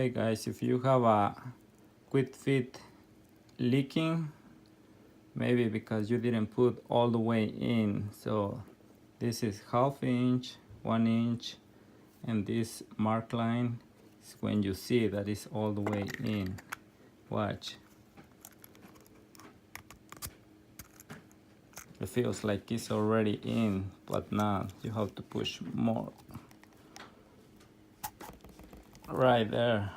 Hey guys, if you have a quick fit leaking, maybe because you didn't put all the way in. So this is 1/2 inch, 1 inch, and this mark line is when you see that it's all the way in. Watch. It feels like it's already in, but not. You have to push more. Right there.